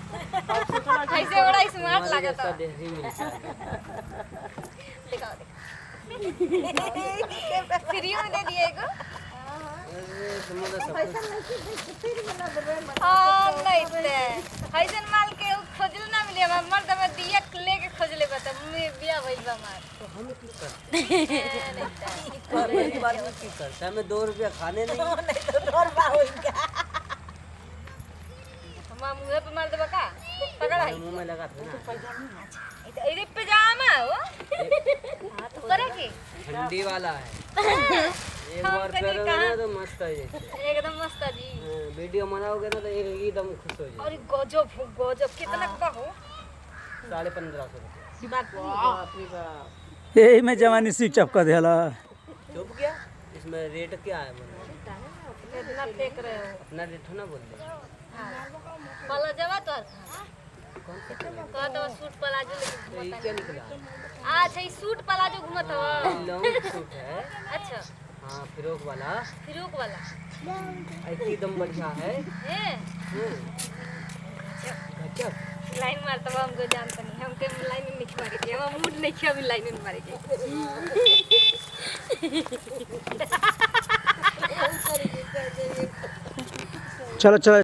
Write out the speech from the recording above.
ऐसे बड़ा स्मार्ट लगा था। दिखाओ फ्री में दे दिए को हां नहीं ते ऐसन माल के खोजल ना मिले हमर त मैं दिया लेके खोजले बता मैं बिया भइल बा मार तो हम की करते की बात में की करते हमें 2 रुपया खाने नहीं नहीं तो 2 रुपया होइगा हम मुंह पे मार देबा का पकड़ आई मुंह में लगा था ना इधर पजामा हो करे की ठंडी वाला है एक बार पहनो ना तो मस्त है एकदम मस्त है जी वीडियो बनाओगे ना तो एकदम खुश हो जाओगे अरे गजब गजब कितना का हो 1550 रुपये बाप रे बाप यही में जवानी स्विच ऑफ कर दिया चुप क्या इसमें रेट क्या है बोलो कितना फेंक रहे हो अपना रेट हो ना बोल दे पला जवा तो कहा तो सूट प्लाजो तो ये क्या निकला अच्छा ये सूट प्लाजो घूमत हो लॉन्ग सूट है अच्छा हाँ फ्रॉक वाला एकदम बढ़िया है हैं गजब लाइन मारता हुआ हमको जानता नहीं हमके लाइन में नहीं मारे के हम मूड नहीं किया अभी लाइन में मारे के चलो चलो